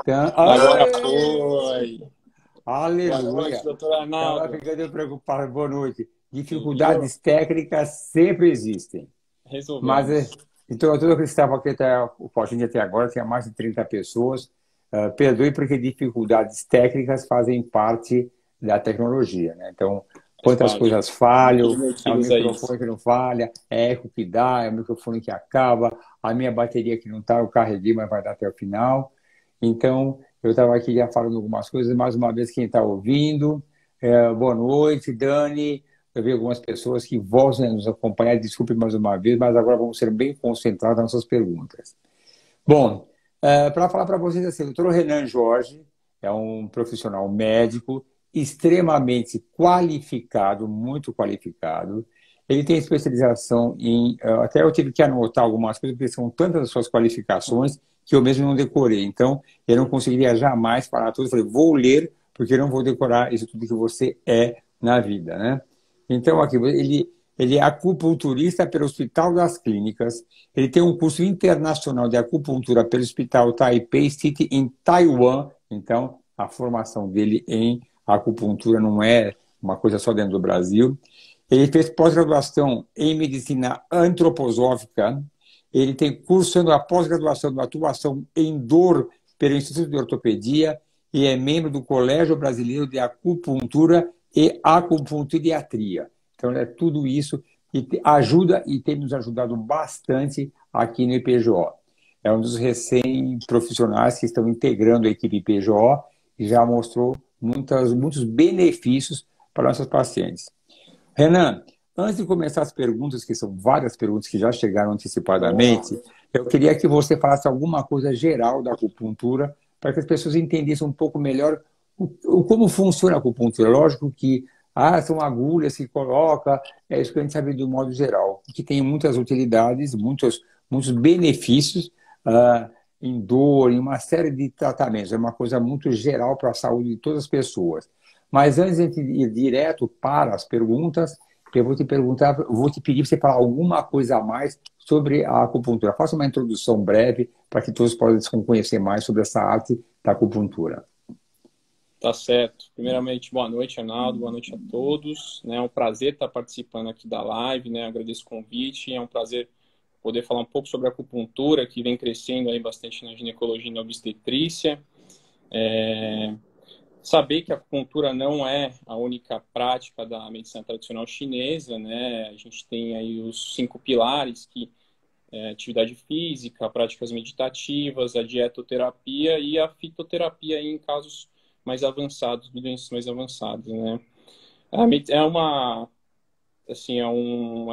Então, Agora foi. Boa noite, aleluia. doutor Estava Arnaldo. ficando preocupado. Boa noite. Você viu? Dificuldades técnicas sempre existem. Mas, Resolvemos. então, tudo que estava aqui até o Fortinho até agora, tinha mais de 30 pessoas. Perdoe porque dificuldades técnicas fazem parte da tecnologia, né? Então, Faz quantas parte. coisas falham, é o Submetidos a isso. microfone que não falha, é eco que dá, é o microfone que acaba, a minha bateria que não está, eu carreguei, mas vai dar até o final. Então, eu estava aqui já falando algumas coisas, mais uma vez, quem está ouvindo, boa noite, Dani. Eu vi algumas pessoas que voltam a nos acompanhar, desculpe mais uma vez, mas agora vamos ser bem concentrados nas nossas perguntas. Bom, para falar para vocês assim, o doutor Renan Jorge é um profissional médico extremamente qualificado, muito qualificado. Ele tem especialização em. Até eu tive que anotar algumas coisas, porque são tantas as suas qualificações que eu mesmo não decorei. Então, eu não conseguiria jamais falar tudo. Eu falei, vou ler, porque eu não vou decorar isso tudo que você é na vida, né? Então, aqui, ele é acupunturista pelo Hospital das Clínicas. Ele tem um curso internacional de acupuntura pelo Hospital Taipei City, em Taiwan. Então, a formação dele em acupuntura não é uma coisa só dentro do Brasil. Ele fez pós-graduação em medicina antroposófica. Ele tem cursando a pós-graduação de atuação em dor pelo Instituto de Ortopedia e é membro do Colégio Brasileiro de Acupuntura e Acupunturiatria. Então, é tudo isso e ajuda e tem nos ajudado bastante aqui no IPJO. É um dos recém-profissionais que estão integrando a equipe IPJO e já mostrou muitos benefícios para nossos pacientes. Renan, antes de começar as perguntas, que são várias perguntas que já chegaram Vamos lá. antecipadamente, eu queria que você falasse alguma coisa geral da acupuntura, para que as pessoas entendessem um pouco melhor como funciona a acupuntura. Lógico que são agulhas que coloca, é isso que a gente sabe do modo geral, que tem muitas utilidades, muitos benefícios em dor, em uma série de tratamentos. É uma coisa muito geral para a saúde de todas as pessoas. Mas antes de ir direto para as perguntas, eu vou te perguntar, vou te pedir para você falar alguma coisa a mais sobre a acupuntura. Faça uma introdução breve para que todos possam conhecer mais sobre essa arte da acupuntura. Tá certo. Primeiramente, boa noite, Arnaldo. Boa noite a todos. É um prazer estar participando aqui da live, né? Agradeço o convite. É um prazer poder falar um pouco sobre a acupuntura, que vem crescendo aí bastante na ginecologia e na obstetrícia. Saber que a acupuntura não é a única prática da medicina tradicional chinesa, né? A gente tem aí os 5 pilares, que é atividade física, práticas meditativas, a dietoterapia e a fitoterapia em casos mais avançados, de doenças mais avançadas, né? É uma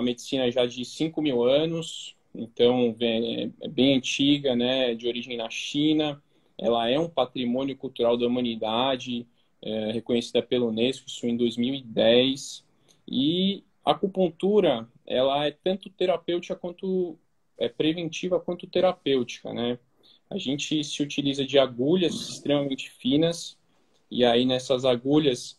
medicina já de 5.000 anos, então é bem antiga, né? De origem na China. Ela é um patrimônio cultural da humanidade, reconhecida pela Unesco, isso em 2010. E a acupuntura, ela é tanto terapêutica quanto preventiva quanto terapêutica, né? A gente se utiliza de agulhas extremamente finas e aí nessas agulhas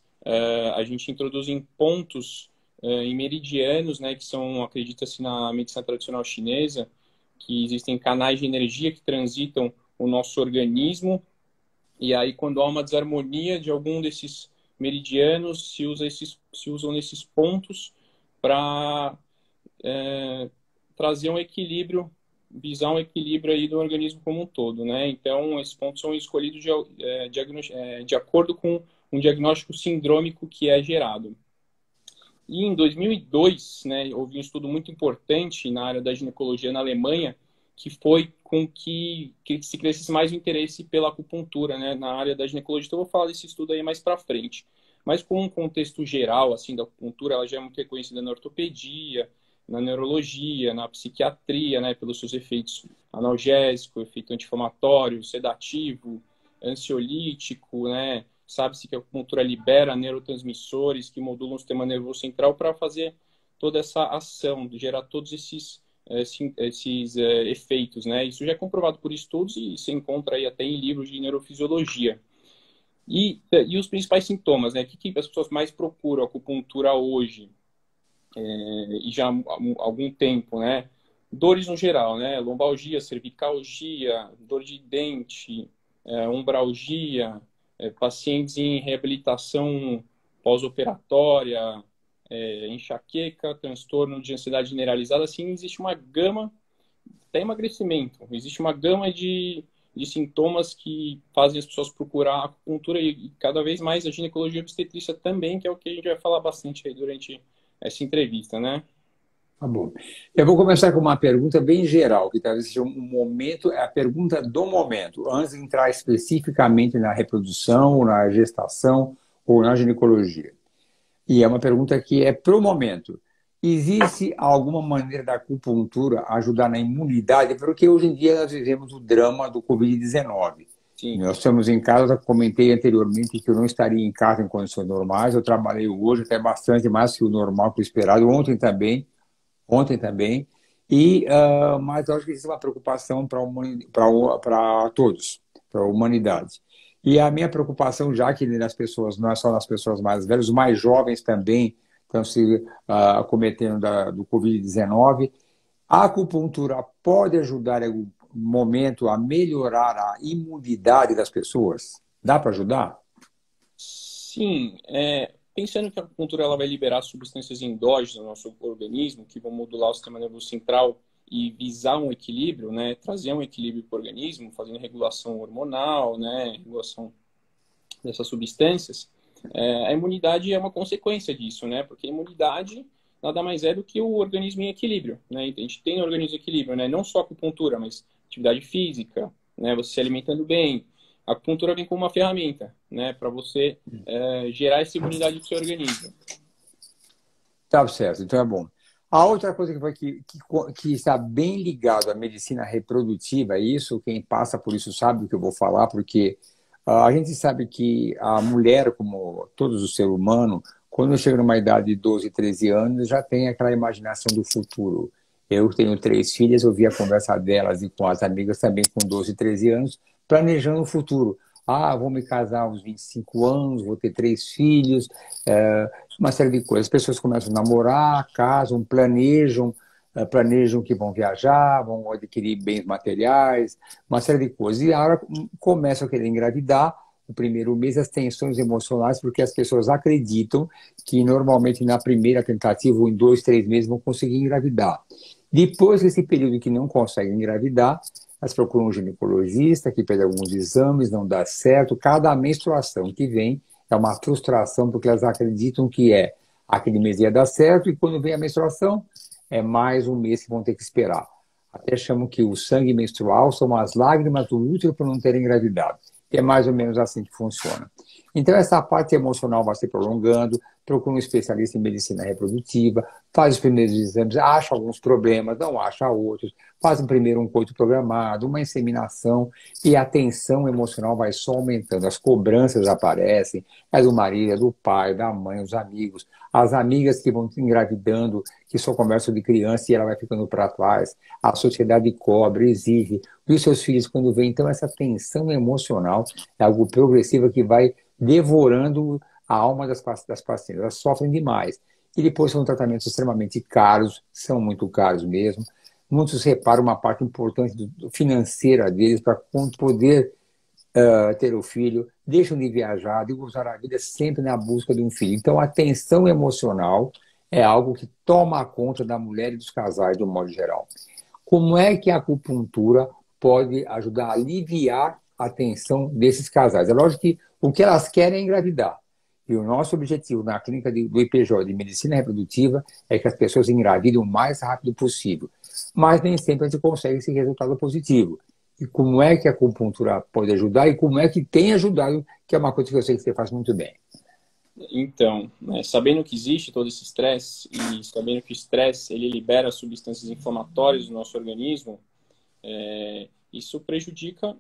a gente introduz em pontos, em meridianos, né, que são, acredita-se na medicina tradicional chinesa, que existem canais de energia que transitam o nosso organismo e aí quando há uma desarmonia de algum desses meridianos, se usam nesses pontos para trazer um equilíbrio, visar um equilíbrio aí do organismo como um todo, né? Então, esses pontos são escolhidos de acordo com um diagnóstico sindrômico que é gerado. E em 2002, né, houve um estudo muito importante na área da ginecologia na Alemanha, que foi com que se crescesse mais o interesse pela acupuntura, né, na área da ginecologia. Então, eu vou falar desse estudo aí mais para frente. Mas com um contexto geral, assim, da acupuntura, ela já é muito reconhecida na ortopedia, na neurologia, na psiquiatria, né, pelos seus efeitos analgésico, efeito anti-inflamatório, sedativo, ansiolítico, né? Sabe-se que a acupuntura libera neurotransmissores que modulam o sistema nervoso central para fazer toda essa ação, gerar todos esses efeitos, né? Isso já é comprovado por estudos e se encontra aí até em livros de neurofisiologia. E os principais sintomas, né? O que as pessoas mais procuram a acupuntura hoje? E já há algum tempo, né? Dores no geral, né? Lombalgia, cervicalgia, dor de dente, umbralgia, pacientes em reabilitação pós-operatória, enxaqueca, transtorno de ansiedade generalizada, assim, existe uma gama, até emagrecimento, existe uma gama de sintomas que fazem as pessoas procurar a acupuntura e cada vez mais a ginecologia e obstetrícia também, que é o que a gente vai falar bastante aí durante essa entrevista, né? Tá bom. Eu vou começar com uma pergunta bem geral, que talvez seja um momento, é a pergunta do momento, antes de entrar especificamente na reprodução, na gestação ou na ginecologia. E é uma pergunta que é pro momento. Existe alguma maneira da acupuntura ajudar na imunidade? Porque hoje em dia nós vivemos o drama do Covid-19. Sim. Nós estamos em casa, eu comentei anteriormente que eu não estaria em casa em condições normais, eu trabalhei hoje até bastante mais que o normal, que o esperado, ontem também, mas eu acho que existe uma preocupação para todos, para a humanidade. E a minha preocupação, já que nas pessoas, não é só nas pessoas mais velhas, os mais jovens também estão se acometendo do Covid-19, a acupuntura pode ajudar em algum momento a melhorar a imunidade das pessoas? Dá para ajudar? Sim, pensando que a acupuntura ela vai liberar substâncias endógenas no nosso organismo, que vão modular o sistema nervoso central e visar um equilíbrio, né, trazer um equilíbrio para o organismo, fazendo regulação hormonal, né, regulação dessas substâncias, a imunidade é uma consequência disso, né, porque a imunidade nada mais é do que o organismo em equilíbrio, né, então, a gente tem no organismo em equilíbrio, né, não só a acupuntura, mas atividade física, né, você se alimentando bem. A acupuntura vem como uma ferramenta, né, para você gerar essa imunidade do seu organismo. Tá certo, então é bom. A outra coisa que está bem ligado à medicina reprodutiva, isso, quem passa por isso sabe o que eu vou falar, porque a gente sabe que a mulher, como todos os seres humanos, quando chega numa idade de 12, 13 anos, já tem aquela imaginação do futuro. Eu tenho 3 filhas, eu vi a conversa delas e com as amigas também com 12, 13 anos, planejando o futuro. Ah, vou me casar aos 25 anos, vou ter 3 filhos, uma série de coisas. As pessoas começam a namorar, casam, planejam que vão viajar, vão adquirir bens materiais, uma série de coisas. E a hora começam a querer engravidar, o primeiro mês, as tensões emocionais, porque as pessoas acreditam que normalmente na primeira tentativa, ou em 2, 3 meses, vão conseguir engravidar. Depois desse período que não conseguem engravidar, elas procuram um ginecologista que pede alguns exames, não dá certo. Cada menstruação que vem é uma frustração, porque elas acreditam que aquele mês ia dar certo, e quando vem a menstruação, é mais um mês que vão ter que esperar. Até chamam que o sangue menstrual são as lágrimas do útero por não terem engravidado. E é mais ou menos assim que funciona. Então, essa parte emocional vai se prolongando, procura um especialista em medicina reprodutiva, faz os primeiros exames, acha alguns problemas, não acha outros, faz primeiro um coito programado, uma inseminação, e a tensão emocional vai só aumentando. As cobranças aparecem, é do marido, é do pai, da mãe, os amigos, as amigas que vão engravidando, que só conversam de criança e ela vai ficando para trás, a sociedade cobra, exige, e os seus filhos quando vêm. Então, essa tensão emocional é algo progressivo que vai devorando a alma das pacientes. Elas sofrem demais. E depois são tratamentos extremamente caros, são muito caros mesmo. Muitos reparam uma parte importante financeira deles para poder ter o filho, deixam de viajar, de usar a vida sempre na busca de um filho. Então, a tensão emocional é algo que toma conta da mulher e dos casais, de um modo geral. Como é que a acupuntura pode ajudar a aliviar a tensão desses casais? É lógico que o que elas querem é engravidar. E o nosso objetivo na clínica do IPJ, de medicina reprodutiva, é que as pessoas engravidem o mais rápido possível. Mas nem sempre a gente consegue esse resultado positivo. E como é que a acupuntura pode ajudar e como é que tem ajudado, que é uma coisa que eu sei que você faz muito bem. Então, né, sabendo que existe todo esse estresse e sabendo que o estresse ele libera substâncias inflamatórias do nosso organismo, isso prejudica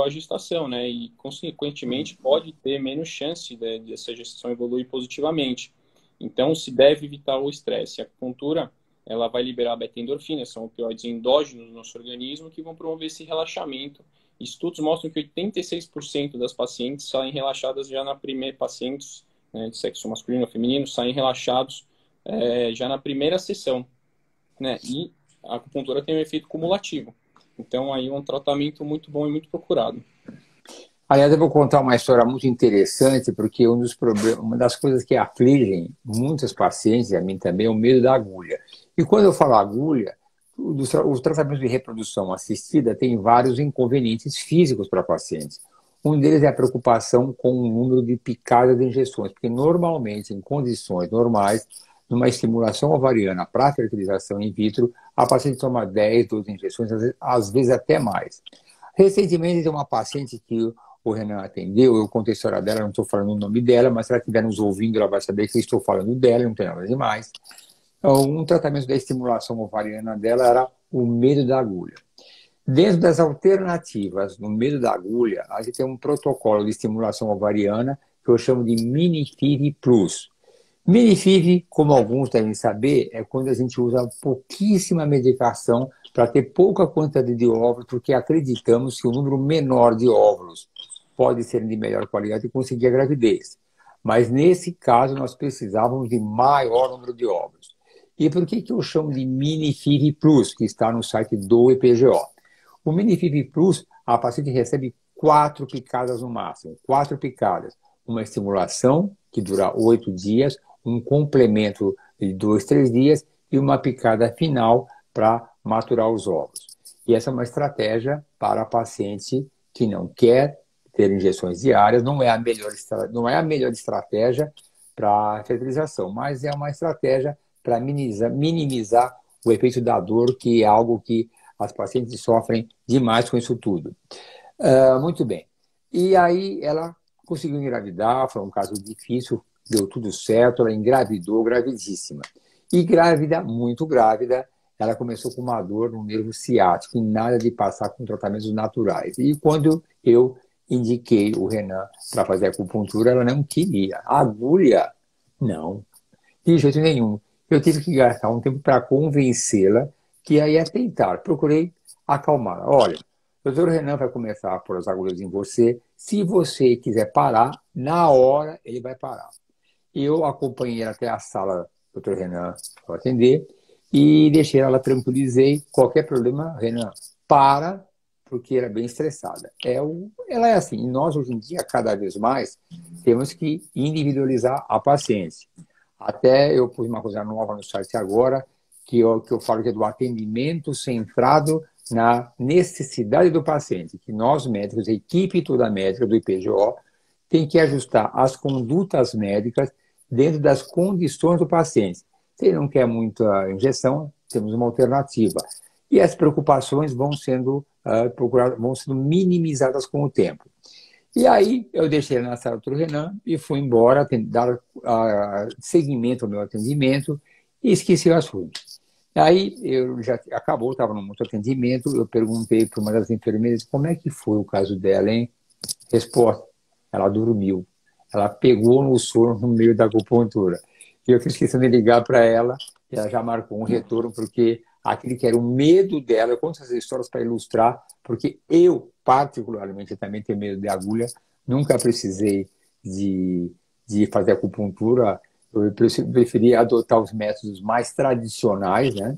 a gestação, né? E, consequentemente, pode ter menos chance dessa gestação evoluir positivamente. Então, se deve evitar o estresse. A acupuntura, ela vai liberar beta-endorfinas, são opioides endógenos no nosso organismo que vão promover esse relaxamento. Estudos mostram que 86% das pacientes saem relaxadas já na primeira... Pacientes, né, de sexo masculino ou feminino saem relaxados já na primeira sessão, né? E a acupuntura tem um efeito cumulativo. Então, aí é um tratamento muito bom e muito procurado. Aliás, eu vou contar uma história muito interessante, porque uma das coisas que afligem muitos pacientes, e a mim também, é o medo da agulha. E quando eu falo agulha, o tratamento de reprodução assistida tem vários inconvenientes físicos para pacientes. Um deles é a preocupação com o número de picadas de injeções, porque normalmente, em condições normais, numa estimulação ovariana para fertilização in vitro, a paciente toma 10, 12 injeções, às vezes até mais. Recentemente, tem uma paciente que o Renan atendeu, eu contei a história dela, não estou falando o nome dela, mas se ela estiver nos ouvindo, ela vai saber que eu estou falando dela, não tem nada demais. Então, um tratamento da estimulação ovariana dela era o medo da agulha. Dentro das alternativas no medo da agulha, a gente tem um protocolo de estimulação ovariana que eu chamo de Minifiv Plus. Minifiv, como alguns devem saber, é quando a gente usa pouquíssima medicação para ter pouca quantidade de óvulos, porque acreditamos que o número menor de óvulos pode ser de melhor qualidade e conseguir a gravidez. Mas nesse caso, nós precisávamos de maior número de óvulos. E por que eu chamo de Minifiv Plus, que está no site do EPGO? O Minifiv Plus, a paciente recebe 4 picadas no máximo, 4 picadas. Uma estimulação, que dura 8 dias, um complemento de 2, 3 dias e uma picada final para maturar os ovos. E essa é uma estratégia para a paciente que não quer ter injeções diárias, não é a melhor estratégia para a fertilização, mas é uma estratégia para minimizar o efeito da dor, que é algo que as pacientes sofrem demais com isso tudo. Muito bem. E aí ela conseguiu engravidar, foi um caso difícil, deu tudo certo, ela engravidou, gravidíssima. E grávida, muito grávida, ela começou com uma dor no nervo ciático, e nada de passar com tratamentos naturais. E quando eu indiquei o Renan para fazer acupuntura, ela não queria. Agulha? Não, de jeito nenhum. Eu tive que gastar um tempo para convencê-la que ia tentar. Procurei acalmá-la. Olha, o doutor Renan vai começar a pôr as agulhas em você. Se você quiser parar, na hora ele vai parar. Eu acompanhei ela até a sala do doutor Renan para atender e deixei ela, tranquilizei. Qualquer problema, Renan, para, porque ela é bem estressada. Ela é assim. E nós, hoje em dia, cada vez mais, temos que individualizar a paciente. Até eu pus uma coisa nova no site agora, que eu falo que é do atendimento centrado na necessidade do paciente, que nós médicos, a equipe toda médica do IPGO, tem que ajustar as condutas médicas dentro das condições do paciente. Se ele não quer muita injeção, temos uma alternativa. E as preocupações vão sendo minimizadas com o tempo. E aí eu deixei na sala do Renan e fui embora dar seguimento ao meu atendimento e esqueci o assunto. Aí eu já acabou, estava no muito atendimento, eu perguntei para uma das enfermeiras como é que foi o caso dela, hein? Resposta, ela dormiu. Ela pegou no sono no meio da acupuntura. E eu fiz questão de ligar para ela e ela já marcou um retorno, porque aquele que era o medo dela, eu conto essas histórias para ilustrar, porque eu, particularmente, também tenho medo de agulha, nunca precisei de fazer acupuntura, eu preferi adotar os métodos mais tradicionais, né?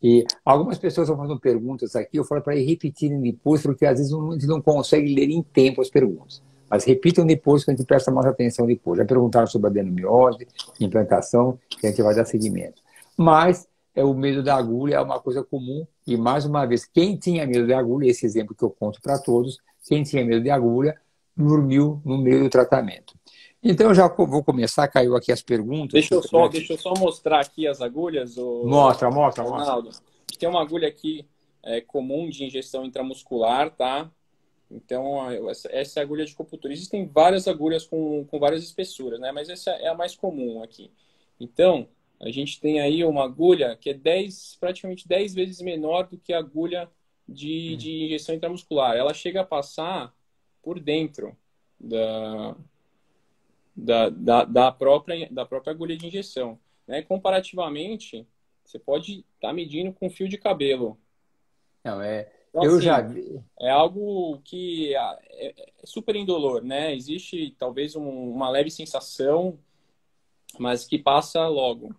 E algumas pessoas estão fazendo perguntas aqui, eu falo para ir repetirem depois, porque às vezes a gente não consegue ler em tempo as perguntas. Mas repitam depois, que a gente presta mais atenção depois. Já perguntaram sobre adenomiose, implantação, que a gente vai dar seguimento. Mas o medo da agulha é uma coisa comum, e mais uma vez, quem tinha medo de agulha, esse exemplo que eu conto para todos, quem tinha medo de agulha, dormiu no meio do tratamento. Então, eu já vou começar, caiu aqui as perguntas. Deixa eu só mostrar aqui as agulhas. Mostra. Ronaldo. Tem uma agulha aqui comum de injeção intramuscular, tá? Então, essa é a agulha de acupuntura. Existem várias agulhas com várias espessuras, né? Mas essa é a mais comum aqui. Então, a gente tem aí uma agulha que é praticamente 10 vezes menor do que a agulha de injeção intramuscular. Ela chega a passar por dentro da própria agulha de injeção, né? Comparativamente, você pode estar medindo com fio de cabelo. Não, Então, eu assim, já vi. é algo que é super indolor, né? Existe talvez uma leve sensação, mas que passa logo.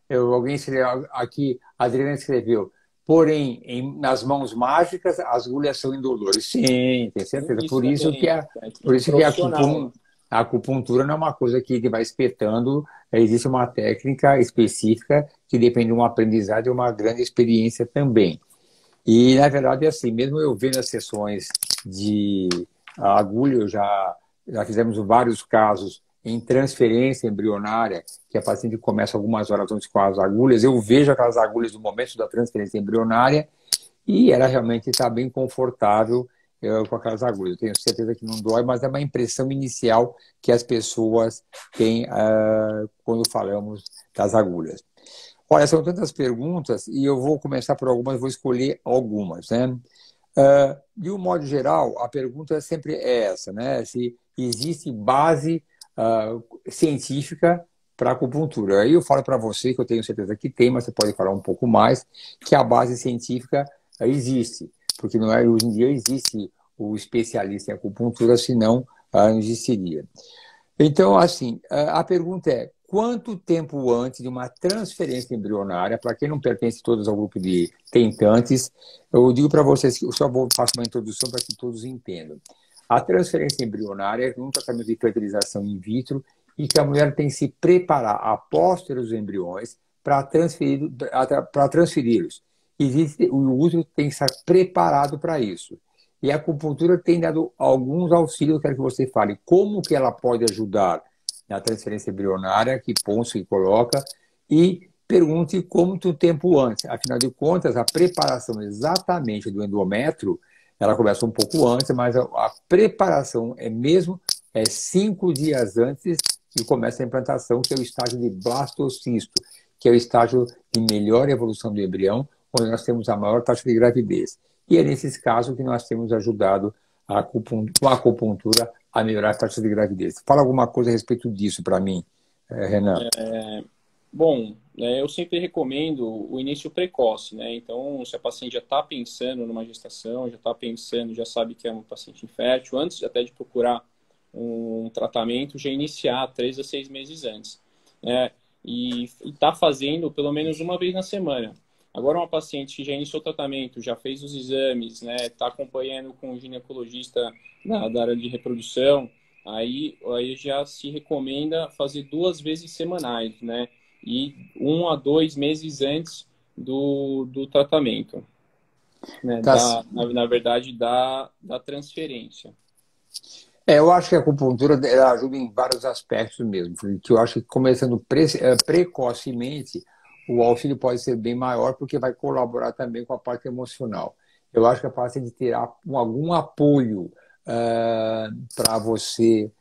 Alguém escreveu aqui, a Adriana escreveu, Porém, nas mãos mágicas, as agulhas são indolores. Sim, tem certeza. Isso Por isso também, que por isso que profissional. a acupuntura não é uma coisa que vai espetando. Existe uma técnica específica que depende de um aprendizado e uma grande experiência também. E, na verdade, é assim, mesmo eu vendo as sessões de agulha, já fizemos vários casos em transferência embrionária, que a paciente começa algumas horas antes com as agulhas, eu vejo aquelas agulhas no momento da transferência embrionária e ela realmente está bem confortável com aquelas agulhas. Eu tenho certeza que não dói, mas é uma impressão inicial que as pessoas têm quando falamos das agulhas. Olha, são tantas perguntas e eu vou começar por algumas, vou escolher algumas, né? De um modo geral, a pergunta sempre é essa, né? Se existe base científica para a acupuntura. Aí eu falo para você, que eu tenho certeza que tem, mas você pode falar um pouco mais, que a base científica existe, porque não é, hoje em dia existe o especialista em acupuntura, senão não existiria. Então, assim, a pergunta é, quanto tempo antes de uma transferência embrionária, para quem não pertence todos ao grupo de tentantes, eu digo para vocês que eu só vou fazer uma introdução para que todos entendam. A transferência embrionária é um tratamento de fertilização in vitro e que a mulher tem que se preparar após ter os embriões para transferi-los. O útero tem que estar preparado para isso. E a acupuntura tem dado alguns auxílios, eu quero que você fale como que ela pode ajudar na transferência embrionária, que ponto se coloca, e pergunte quanto tempo antes. Afinal de contas, a preparação exatamente do endométrio, ela começa um pouco antes, mas a preparação é 5 dias antes que começa a implantação, que é o estágio de blastocisto, que é o estágio de melhor evolução do embrião, onde nós temos a maior taxa de gravidez. E é nesses casos que nós temos ajudado com a acupuntura a melhorar a taxa de gravidez. Fala alguma coisa a respeito disso para mim, Renan. Bom, eu sempre recomendo o início precoce, né? Então, se a paciente já está pensando numa gestação, já está pensando, já sabe que é uma paciente infértil, antes até de procurar um tratamento, já iniciar 3 a 6 meses antes, né? E está fazendo pelo menos uma vez na semana. Agora, uma paciente que já iniciou o tratamento, já fez os exames, né? Está acompanhando com o ginecologista da área de reprodução, aí já se recomenda fazer 2 vezes semanais, né? E 1 a 2 meses antes do tratamento, né? Tá. Na verdade, da transferência. Eu acho que a acupuntura ela ajuda em vários aspectos mesmo, porque eu acho que começando precocemente, o auxílio pode ser bem maior, porque vai colaborar também com a parte emocional. Eu acho que a paciente terá algum apoio para você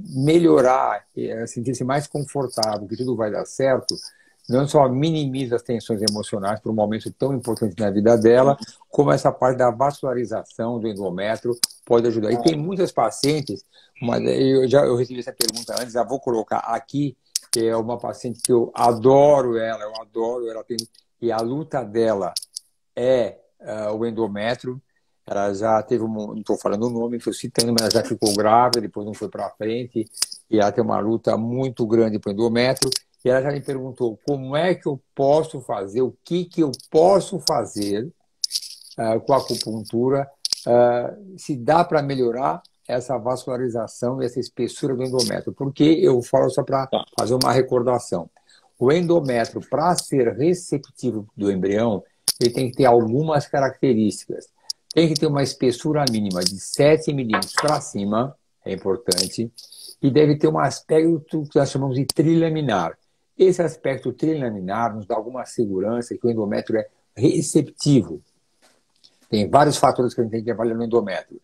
melhorar, sentir-se mais confortável, que tudo vai dar certo, não só minimiza as tensões emocionais para um momento tão importante na vida dela, como essa parte da vascularização do endométrio pode ajudar. E tem muitas pacientes, eu recebi essa pergunta antes, já vou colocar aqui, que é uma paciente que eu adoro ela, e a luta dela é o endométrio. Ela já teve não estou falando o nome, estou citando, mas ela já ficou grávida, depois não foi para frente, e ela tem uma luta muito grande para o endométrio. E ela já me perguntou como é que eu posso fazer, o que eu posso fazer com a acupuntura, se dá para melhorar essa vascularização e essa espessura do endométrio. Porque eu falo só para fazer uma recordação. O endométrio, para ser receptivo do embrião, ele tem que ter algumas características. Tem que ter uma espessura mínima de 7 milímetros para cima, é importante, e deve ter um aspecto que nós chamamos de trilaminar. Esse aspecto trilaminar nos dá alguma segurança que o endométrio é receptivo. Tem vários fatores que a gente tem que avaliar no endométrio.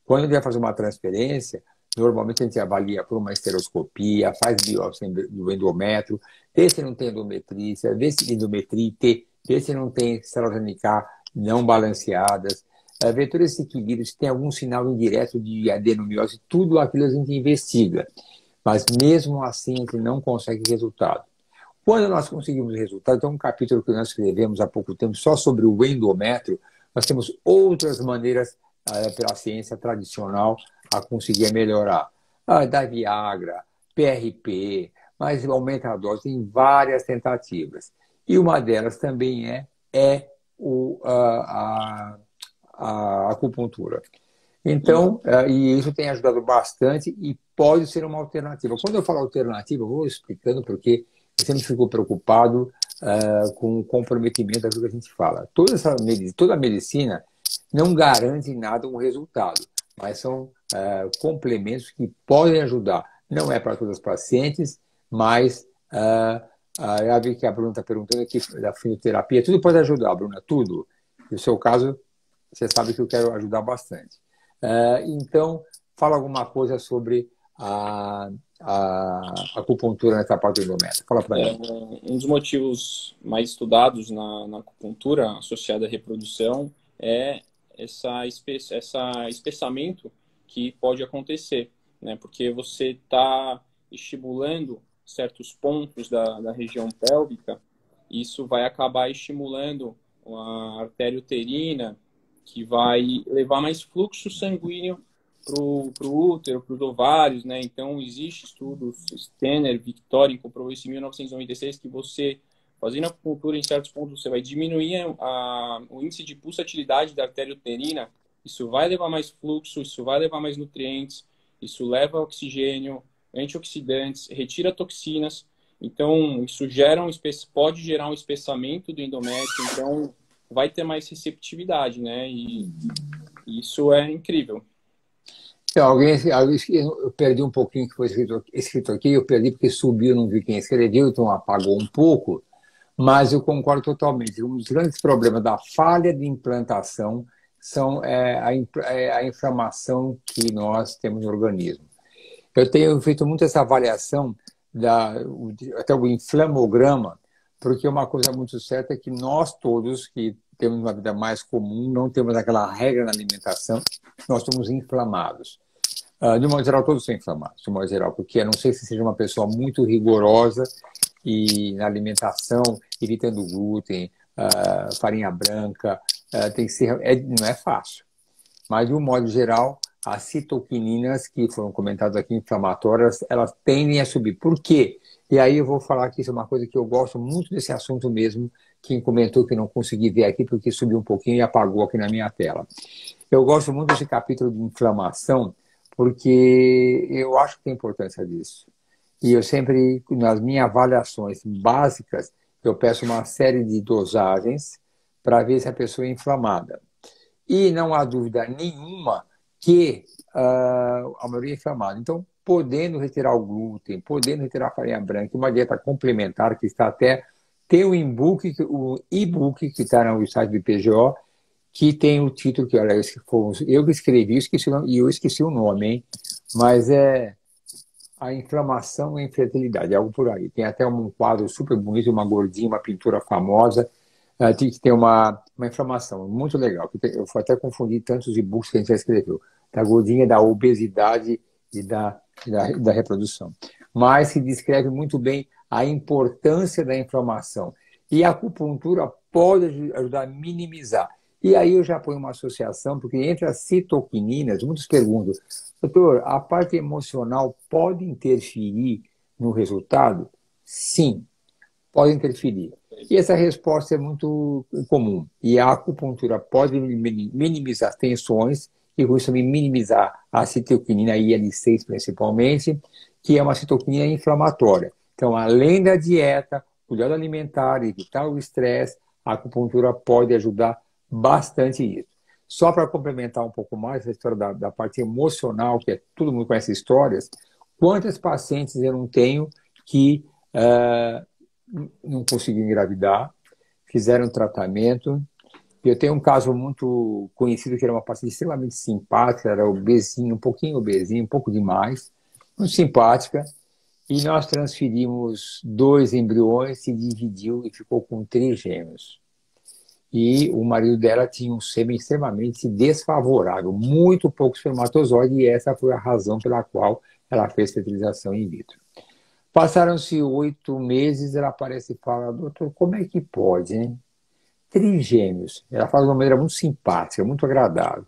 Quando a gente vai fazer uma transferência, normalmente a gente avalia por uma esteroscopia, faz biópsia do endométrio, vê se não tem endometrite, vê se não tem células NK não balanceadas, vê todo esse equilíbrio, se tem algum sinal indireto de adenomiose, tudo aquilo a gente investiga. Mas mesmo assim a gente não consegue resultado. Quando nós conseguimos resultado, tem um capítulo que nós escrevemos há pouco tempo só sobre o endométrio, nós temos outras maneiras pela ciência tradicional a conseguir melhorar. Da Viagra, PRP, mas aumenta a dose, tem várias tentativas. E uma delas também é a acupuntura. Então, e isso tem ajudado bastante e pode ser uma alternativa. Quando eu falo alternativa, eu vou explicando porque eu sempre fico preocupado com o comprometimento daquilo que a gente fala. Toda a medicina não garante em nada um resultado, mas são complementos que podem ajudar. Não é para todos os pacientes, mas já vi que a Bruna está perguntando aqui da fisioterapia. Tudo pode ajudar, Bruna, tudo. No seu caso, você sabe que eu quero ajudar bastante. Então, fala alguma coisa sobre a acupuntura nessa parte do endométrio. Fala para mim. Um dos motivos mais estudados na acupuntura associada à reprodução é esse espessamento que pode acontecer, né? Porque você está estimulando certos pontos da região pélvica, e isso vai acabar estimulando a artéria uterina, que vai levar mais fluxo sanguíneo para o útero, para os ovários, né? Então, existe estudos, Stenner, Victorin, comprovou isso em 1996, que você, fazendo acupuntura em certos pontos, você vai diminuir o índice de pulsatilidade da artéria uterina, isso vai levar mais fluxo, isso vai levar mais nutrientes, isso leva oxigênio, antioxidantes, retira toxinas, então isso pode gerar um espessamento do endométrio, então vai ter mais receptividade, né? E isso é incrível. Então, eu perdi um pouquinho que foi escrito aqui, eu perdi porque subiu, não vi quem escreveu, então apagou um pouco, mas eu concordo totalmente. Um dos grandes problemas da falha de implantação a inflamação que nós temos no organismo. Eu tenho feito muito essa avaliação, até o inflamograma, porque uma coisa muito certa é que nós todos que temos uma vida mais comum, não temos aquela regra na alimentação, nós somos inflamados. De modo geral, todos são inflamados, de modo geral, porque a não ser que você seja uma pessoa muito rigorosa e na alimentação, evitando glúten, farinha branca, tem que ser, não é fácil. Mas, de um modo geral, as citoquininas que foram comentadas aqui, inflamatórias, elas tendem a subir. Por quê? E aí eu vou falar que isso é uma coisa que eu gosto muito desse assunto mesmo, quem comentou que não consegui ver aqui porque subiu um pouquinho e apagou aqui na minha tela. Eu gosto muito desse capítulo de inflamação porque eu acho que tem importância disso. E eu sempre, nas minhas avaliações básicas, eu peço uma série de dosagens para ver se a pessoa é inflamada. E não há dúvida nenhuma que a maioria é inflamada. Então, podendo retirar o glúten, podendo retirar a farinha branca, uma dieta complementar que está até... Tem o e-book que está no site do IPGO, que tem o título que, olha, eu que escrevi, eu esqueci o nome, hein? Mas é a inflamação e a infertilidade, algo por aí. Tem até um quadro super bonito, uma gordinha, uma pintura famosa, que tem uma inflamação muito legal. Eu vou até confundir tantos e-books que a gente já escreveu. Da gordinha, da obesidade e da reprodução. Mas se descreve muito bem a importância da inflamação. E a acupuntura pode ajudar a minimizar. E aí eu já ponho uma associação, porque entre as citoquininas, muitos perguntam, doutor, a parte emocional pode interferir no resultado? Sim, pode interferir. E essa resposta é muito comum. E a acupuntura pode minimizar as tensões e com isso também minimizar a citoquinina IL-6 principalmente, que é uma citoquinina inflamatória. Então, além da dieta, cuidado alimentar, evitar o estresse, a acupuntura pode ajudar bastante isso. Só para complementar um pouco mais a história da parte emocional, que todo mundo conhece histórias, quantas pacientes eu não tenho que não conseguiram engravidar, fizeram tratamento. Eu tenho um caso muito conhecido que era uma paciente extremamente simpática, era obesinha, um pouquinho obesinha, um pouco demais, muito simpática, e nós transferimos 2 embriões, se dividiu e ficou com 3 gêmeos. E o marido dela tinha um sêmen extremamente desfavorável, muito pouco espermatozoide, e essa foi a razão pela qual ela fez fertilização in vitro. Passaram-se 8 meses, ela aparece e fala, doutor, como é que pode, hein? Trigêmeos. Ela fala de uma maneira muito simpática, muito agradável.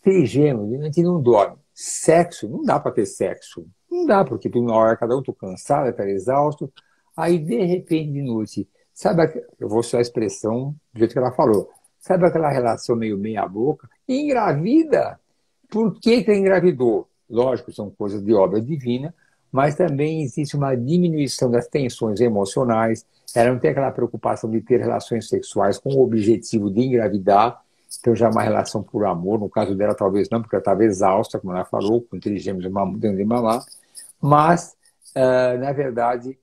Trigêmeos, a gente não dorme. Sexo, não dá para ter sexo. Não dá, porque uma hora cada um está cansado, está exausto. Aí, de repente, de noite, Sabe, eu vou usar a expressão do jeito que ela falou. Sabe aquela relação meio meia-boca? Engravida. Por que que engravidou? Lógico, são coisas de obra divina, mas também existe uma diminuição das tensões emocionais. Ela não tem aquela preocupação de ter relações sexuais com o objetivo de engravidar. Então, já é uma relação por amor. No caso dela, talvez não, porque ela estava exausta, como ela falou, com 3 gêmeos dentro de mamar. Mas, na verdade,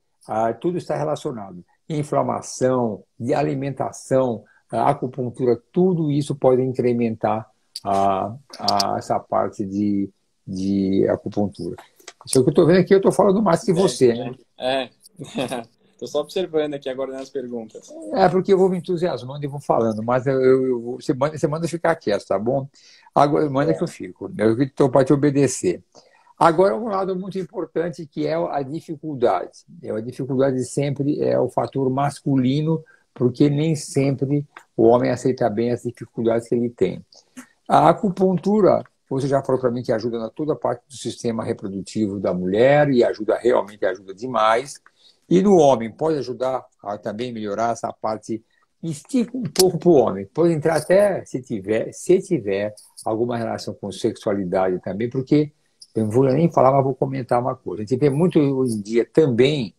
tudo está relacionado. Inflamação, de alimentação, acupuntura, tudo isso pode incrementar essa parte de acupuntura. Isso que eu estou vendo aqui, eu estou falando mais que você, né? Estou só observando aqui agora nas perguntas. Porque eu vou me entusiasmando e vou falando, mas você manda ficar quieto, tá bom? Agora, manda que eu fico. Eu estou para te obedecer. Agora, um lado muito importante que é a dificuldade. A dificuldade sempre é o fator masculino, porque nem sempre o homem aceita bem as dificuldades que ele tem. A acupuntura, você já falou para mim que ajuda na toda a parte do sistema reprodutivo da mulher e realmente ajuda demais. E no homem, pode ajudar a também melhorar essa parte, estica um pouco para o homem. Pode entrar até se tiver alguma relação com sexualidade também, porque eu não vou nem falar, mas vou comentar uma coisa. A gente vê muito hoje em dia também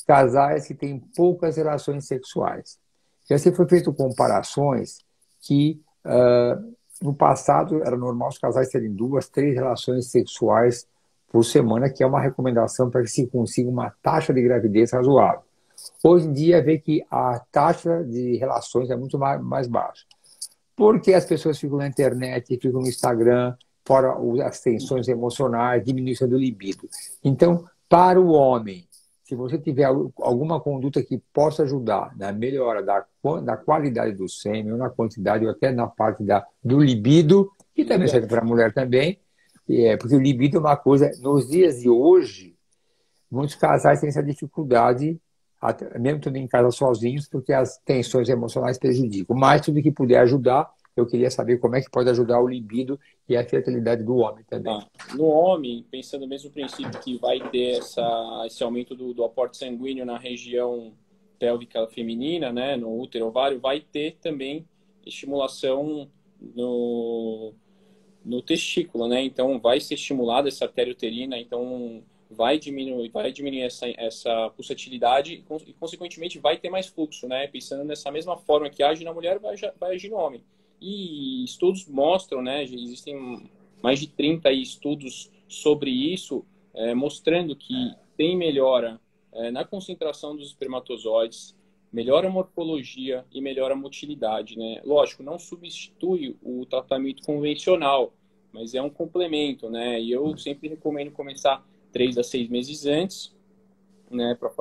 casais que têm poucas relações sexuais. Já se foi feito comparações que no passado era normal os casais terem 2, 3 relações sexuais por semana, que é uma recomendação para que se consiga uma taxa de gravidez razoável. Hoje em dia, vê que a taxa de relações é muito mais baixa. Porque as pessoas ficam na internet, ficam no Instagram, fora as tensões emocionais, diminuição do libido. Então, para o homem, se você tiver alguma conduta que possa ajudar na melhora da qualidade do sêmen, ou na quantidade, ou até na parte do libido, que também serve para a mulher também, porque o libido é uma coisa, nos dias de hoje, muitos casais têm essa dificuldade, mesmo também em casa sozinhos, porque as tensões emocionais prejudicam. Mas tudo que puder ajudar, eu queria saber como é que pode ajudar o libido e a fertilidade do homem também. No homem, pensando no mesmo princípio que vai ter esse aumento do aporte sanguíneo na região pélvica feminina, né, no útero ovário, vai ter também estimulação no testículo, né? Então vai ser estimulada essa artéria uterina, então vai diminuir essa pulsatilidade e consequentemente vai ter mais fluxo, né? Pensando nessa mesma forma que age na mulher, vai agir no homem. E estudos mostram, né? Existem mais de 30 estudos sobre isso, mostrando que tem melhora na concentração dos espermatozoides, melhora a morfologia e melhora a motilidade, né? Lógico, não substitui o tratamento convencional, mas é um complemento, né? E eu sempre recomendo começar 3 a 6 meses antes, né? Para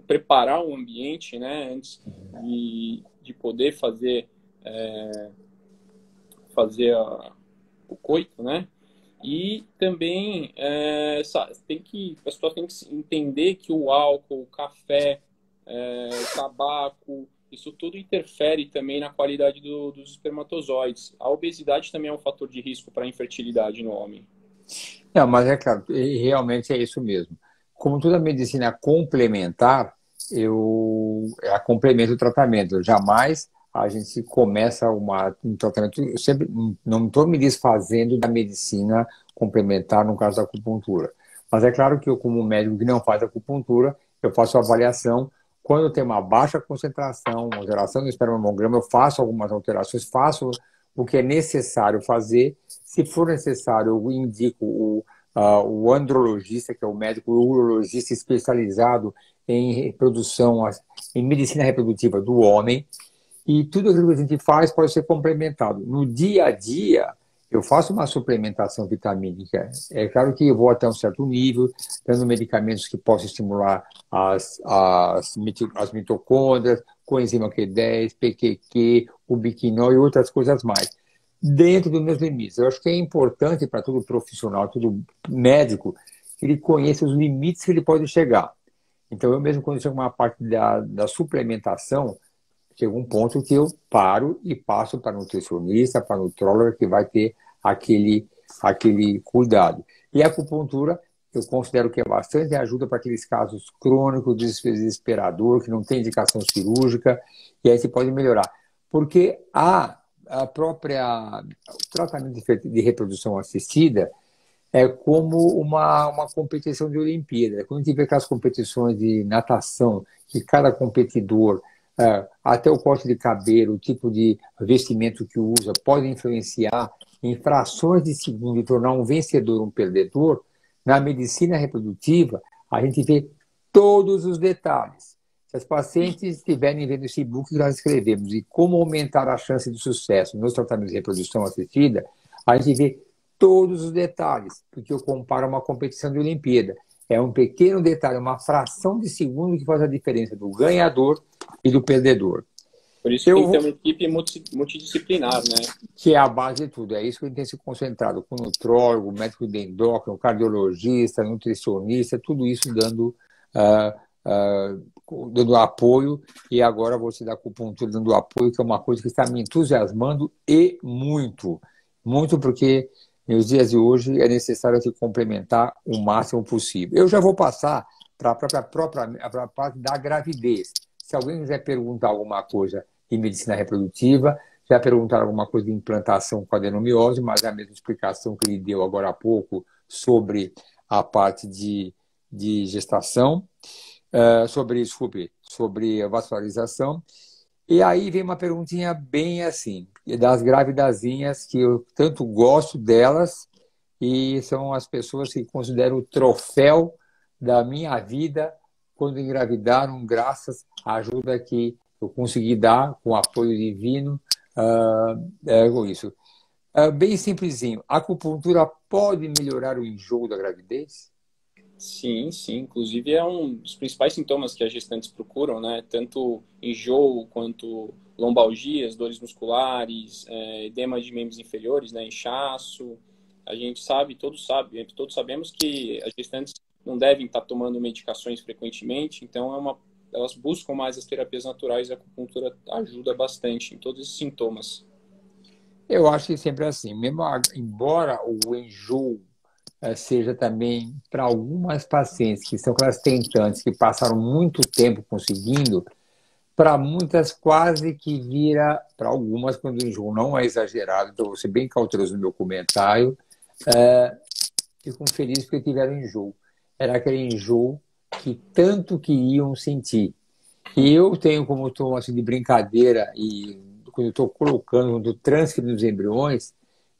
preparar o ambiente, né? Antes de poder fazer o coito, né? E também as pessoas têm que entender que o álcool, o café, o tabaco, isso tudo interfere também na qualidade dos espermatozoides. A obesidade também é um fator de risco para a infertilidade no homem. Não, mas é claro, realmente é isso mesmo. Como toda medicina complementar, ela complementa o tratamento. Jamais a gente começa um tratamento. Eu sempre não estou me desfazendo da medicina complementar no caso da acupuntura. Mas é claro que eu, como médico que não faz acupuntura, eu faço a avaliação. Quando eu tenho uma baixa concentração, uma alteração do espermograma, eu faço algumas alterações, faço o que é necessário fazer. Se for necessário, eu indico o andrologista, que é o médico urologista especializado em reprodução, em medicina reprodutiva do homem. E tudo aquilo que a gente faz pode ser complementado. No dia a dia, eu faço uma suplementação vitamínica. É claro que eu vou até um certo nível, dando medicamentos que possam estimular as mitocôndrias, coenzima Q10, PQQ, ubiquinol e outras coisas mais, dentro dos meus limites. Eu acho que é importante para todo profissional, todo médico, que ele conheça os limites que ele pode chegar. Então, eu mesmo, quando chego uma parte da suplementação, chega um ponto que eu paro e passo para nutricionista, para nutróloga, que vai ter aquele cuidado. E a acupuntura eu considero que é bastante ajuda para aqueles casos crônicos, desesperador, que não tem indicação cirúrgica, e aí você pode melhorar. Porque a própria, o tratamento de reprodução assistida é como uma competição de Olimpíada. Quando a gente vê aquelas competições de natação, que cada competidor, até o corte de cabelo, o tipo de vestimento que usa, pode influenciar em frações de segundo e tornar um vencedor um perdedor, na medicina reprodutiva, a gente vê todos os detalhes. Se as pacientes estiverem vendo esse book que nós escrevemos e como aumentar a chance de sucesso nos tratamentos de reprodução assistida, a gente vê todos os detalhes, porque eu comparo uma competição de Olimpíada. É um pequeno detalhe, uma fração de segundo que faz a diferença do ganhador e do perdedor. Por isso tem que ter uma equipe multidisciplinar, né? Que é a base de tudo. É isso que a gente tem se concentrado, com o nutrólogo, médico de endócrino, cardiologista, nutricionista, tudo isso dando apoio, e agora você da acupuntura dando apoio, que é uma coisa que está me entusiasmando e muito. Muito porque nos dias de hoje é necessário se complementar o máximo possível. Eu já vou passar para a parte da gravidez. Se alguém quiser perguntar alguma coisa em medicina reprodutiva, já perguntaram alguma coisa de implantação com adenomiose, mas é a mesma explicação que ele deu agora há pouco sobre a parte de gestação, sobre a vascularização. E aí vem uma perguntinha bem assim, das gravidazinhas, que eu tanto gosto delas, e são as pessoas que considero o troféu da minha vida quando engravidaram, graças à ajuda que eu consegui dar com apoio divino, com isso. Bem simplesinho, a acupuntura pode melhorar o enjoo da gravidez? Sim, sim. Inclusive é um dos principais sintomas que as gestantes procuram, né? Tanto enjoo quanto lombalgias, dores musculares, edema de membros inferiores, né? Inchaço. A gente sabe, todos sabemos que as gestantes não devem estar tomando medicações frequentemente, então elas buscam mais as terapias naturais e a acupuntura ajuda bastante em todos esses sintomas. Eu acho que sempre é assim, mesmo embora o enjoo seja também para algumas pacientes que são aquelas tentantes que passaram muito tempo conseguindo, para muitas quase que vira, para algumas, quando o enjoo não é exagerado, então vou ser bem cauteloso no meu comentário, fico feliz porque tiveram enjoo. Era aquele enjoo que tanto queriam sentir. E eu tenho como tom assim, de brincadeira, e quando eu estou colocando, quando eu transferindo os embriões,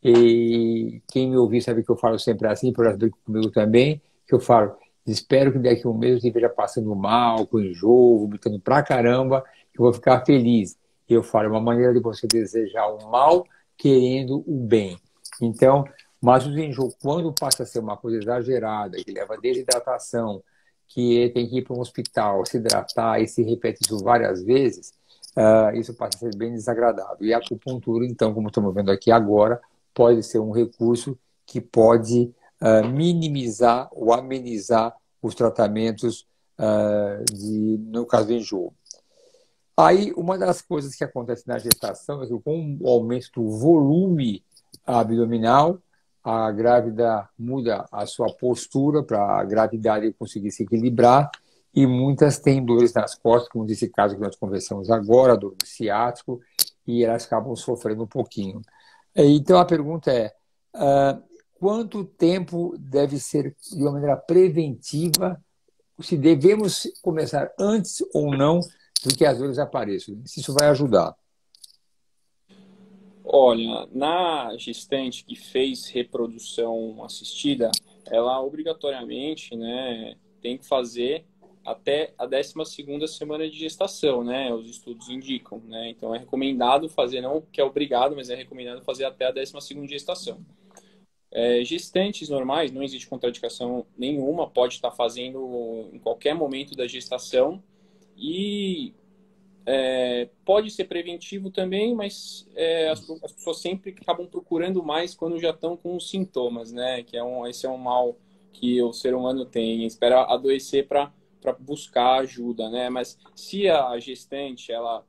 e quem me ouvir sabe que eu falo sempre assim, por exemplo, comigo também, que eu falo, espero que daqui a um mês eu esteja passando mal, com enjoo, vomitando pra caramba, que eu vou ficar feliz. E eu falo, é uma maneira de você desejar o mal querendo o bem. Então, mas o enjoo, quando passa a ser uma coisa exagerada, que leva a desidratação, que tem que ir para um hospital, se hidratar e se repete isso várias vezes, isso passa a ser bem desagradável. E a acupuntura, então, como estamos vendo aqui agora, pode ser um recurso que pode minimizar ou amenizar os tratamentos no caso do enjoo. Aí, uma das coisas que acontece na gestação é que com o aumento do volume abdominal, a grávida muda a sua postura para a gravidade conseguir se equilibrar, e muitas têm dores nas costas, como nesse caso que nós conversamos agora, dor do ciático, e elas acabam sofrendo um pouquinho. Então a pergunta é, quanto tempo deve ser de uma maneira preventiva, se devemos começar antes ou não do que as dores apareçam, se isso vai ajudar? Olha, na gestante que fez reprodução assistida, ela obrigatoriamente, né, tem que fazer até a 12ª semana de gestação, né? Os estudos indicam, né? Então é recomendado fazer, não que é obrigado, mas é recomendado fazer até a 12ª gestação. Gestantes normais, não existe contraindicação nenhuma, pode estar fazendo em qualquer momento da gestação e pode ser preventivo também, mas as pessoas sempre acabam procurando mais quando já estão com os sintomas, né? Que esse é um mal que o ser humano tem, espera adoecer para buscar ajuda, né? Mas se a gestante ela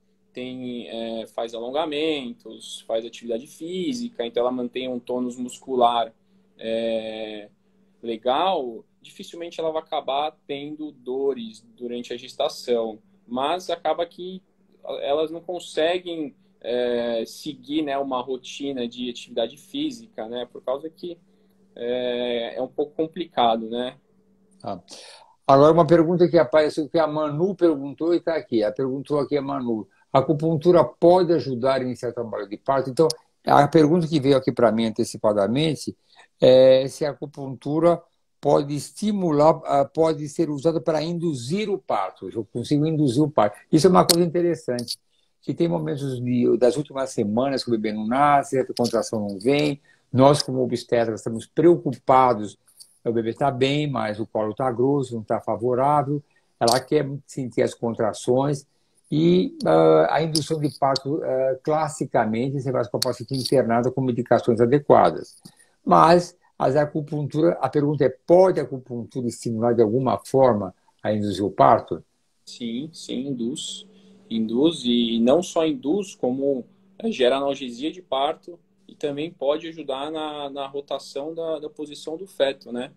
faz alongamentos, faz atividade física, então ela mantém um tônus muscular legal, dificilmente ela vai acabar tendo dores durante a gestação, mas acaba que elas não conseguem seguir, né, uma rotina de atividade física, né, por causa que é um pouco complicado, né? Ah. Agora, uma pergunta que apareceu, que a Manu perguntou e está aqui. Ela perguntou aqui a Manu: a acupuntura pode ajudar a iniciar o trabalho de parto? Então, a pergunta que veio aqui para mim antecipadamente é se a acupuntura pode estimular, pode ser usada para induzir o parto. Eu consigo induzir o parto. Isso é uma coisa interessante, que tem momentos das últimas semanas que o bebê não nasce, a contração não vem. Nós, como obstetras, estamos preocupados. O bebê está bem, mas o colo está grosso, não está favorável. Ela quer sentir as contrações. E a indução de parto, classicamente, você faz com a paciente internada com medicações adequadas. Mas a acupuntura, a pergunta é: pode a acupuntura estimular de alguma forma a induzir o parto? Sim, sim, induz. Induz, e não só induz, como gera analgesia de parto e também pode ajudar na rotação da posição do feto, né?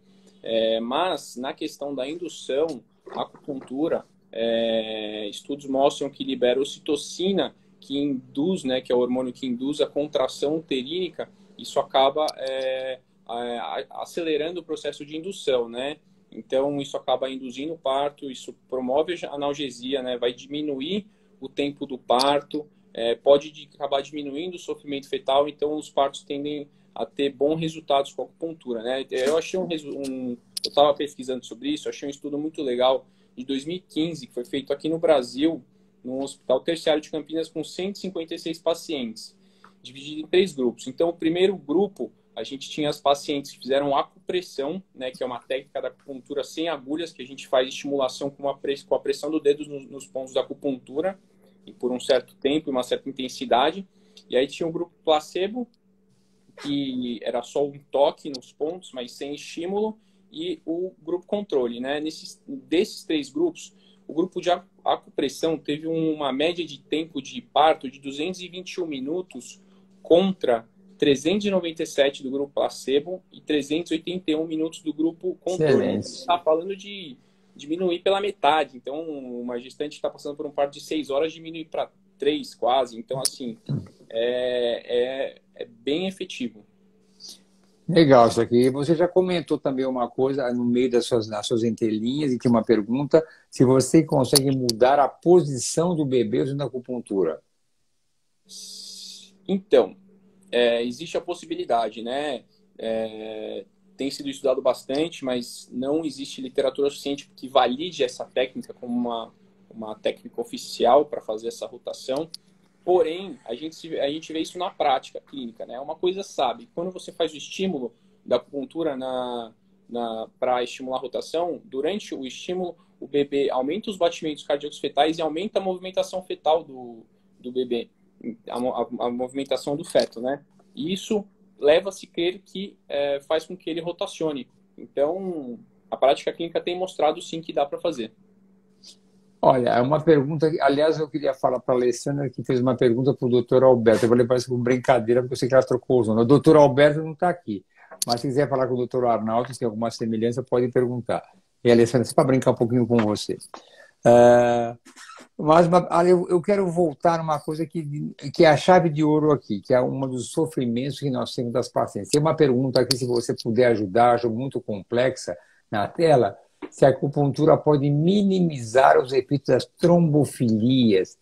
Mas, na questão da indução, a acupuntura, estudos mostram que libera ocitocina, que induz, né, que é o hormônio que induz a contração uterínica. Isso acaba acelerando o processo de indução, né? Então, isso acaba induzindo o parto, isso promove a analgesia, né? Vai diminuir o tempo do parto, pode acabar diminuindo o sofrimento fetal, então os partos tendem a ter bons resultados com a acupuntura, né? Eu achei eu estava pesquisando sobre isso, achei um estudo muito legal de 2015, que foi feito aqui no Brasil, no Hospital Terciário de Campinas, com 156 pacientes, dividido em 3 grupos. Então, o primeiro grupo, a gente tinha as pacientes que fizeram acupressão, né, que é uma técnica da acupuntura sem agulhas, que a gente faz estimulação com a pressão do dedo nos pontos da acupuntura, e por um certo tempo e uma certa intensidade. E aí tinha um grupo placebo, que era só um toque nos pontos, mas sem estímulo, e o grupo controle, né? Desses 3 grupos, o grupo de acupressão teve uma média de tempo de parto de 221 minutos contra 397 do grupo placebo e 381 minutos do grupo controle. Excelente. Está falando de diminuir pela metade. Então, uma gestante está passando por um parto de 6 horas, diminui para 3 quase. Então, assim, é bem efetivo. Legal isso aqui. Você já comentou também uma coisa no meio das suas entrelinhas, e tinha uma pergunta: se você consegue mudar a posição do bebê usando a acupuntura. Então, existe a possibilidade, né? Tem sido estudado bastante, mas não existe literatura suficiente que valide essa técnica como uma técnica oficial para fazer essa rotação. Porém, a gente vê isso na prática clínica, né? Uma coisa sabe, quando você faz o estímulo da acupuntura para estimular a rotação, durante o estímulo, o bebê aumenta os batimentos cardíacos fetais e aumenta a movimentação fetal do bebê, a movimentação do feto, né? E isso leva-se a crer que faz com que ele rotacione. Então, a prática clínica tem mostrado sim que dá para fazer. Olha, é uma pergunta. Aliás, eu queria falar para a Alessandra, que fez uma pergunta para o doutor Alberto. Eu vou levar isso com brincadeira, porque eu sei que ela trocou os nomes. O doutor Alberto não está aqui, mas se quiser falar com o doutor Arnaldo, se tem alguma semelhança, pode perguntar. E, Alessandra, só para brincar um pouquinho com você. Mas eu quero voltar numa coisa que é a chave de ouro aqui, que é um dos sofrimentos que nós temos das pacientes. Tem uma pergunta aqui, se você puder ajudar, acho muito complexa, na tela: se a acupuntura pode minimizar os efeitos das trombofilias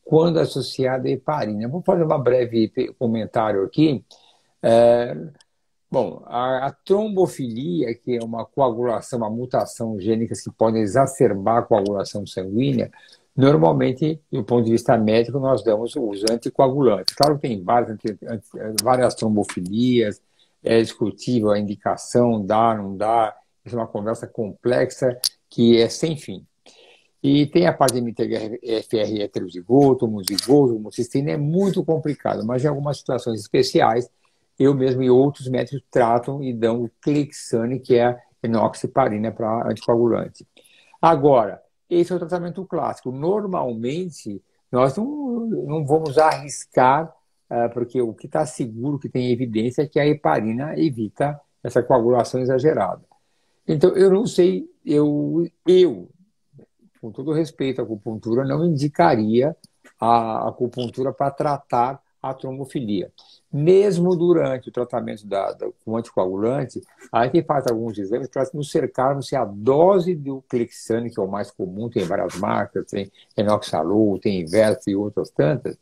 quando associada à heparina. Eu vou fazer um breve comentário aqui. Bom, a trombofilia, que é uma coagulação, uma mutação gênica que pode exacerbar a coagulação sanguínea, normalmente, do ponto de vista médico, nós damos os anticoagulantes. Claro que tem várias trombofilias, é discutível a indicação, dá, não dá. Isso é uma conversa complexa que é sem fim. E tem a parte de MTHFR heterozigoto, homozigoto, homocistina, é muito complicado, mas em algumas situações especiais, eu mesmo e outros médicos tratam e dão o Clexane, que é a enoxiparina para anticoagulante. Agora, esse é o tratamento clássico. Normalmente, nós não vamos arriscar, porque o que está seguro, que tem evidência, é que a heparina evita essa coagulação exagerada. Então, eu não sei, com todo respeito à acupuntura, não indicaria a acupuntura para tratar a trombofilia. Mesmo durante o tratamento com anticoagulante, a gente faz alguns exames para nos cercarmos se a dose do Clexane, que é o mais comum, tem várias marcas, tem Enoxalol, tem Inversa e outras tantas.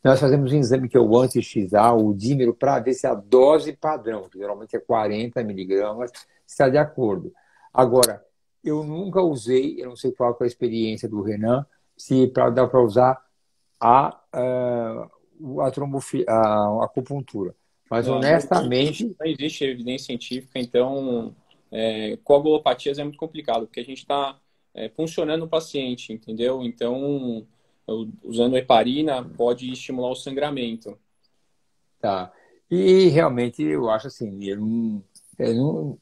Nós fazemos um exame que é o anti-XA, o dímero, para ver se a dose padrão, que geralmente é 40 miligramas, está de acordo. Agora, eu nunca usei, eu não sei qual é a experiência do Renan, se dá para usar a acupuntura. Mas, honestamente... Não existe evidência científica, então coagulopatias é muito complicado, porque a gente está funcionando o paciente, entendeu? Então, usando heparina pode estimular o sangramento. Tá. E realmente eu acho assim,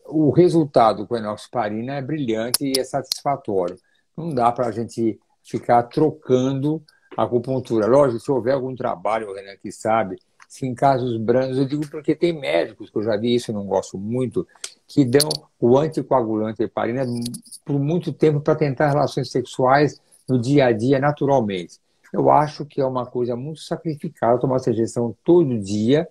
o resultado com a enoxaparina é brilhante e é satisfatório. Não dá para a gente ficar trocando a acupuntura. Lógico, se houver algum trabalho, o Renan que sabe, se em casos brandos, eu digo porque tem médicos, que eu já vi isso e não gosto muito, que dão o anticoagulante heparina por muito tempo para tentar relações sexuais no dia a dia naturalmente. Eu acho que é uma coisa muito sacrificada tomar essa injeção todo dia,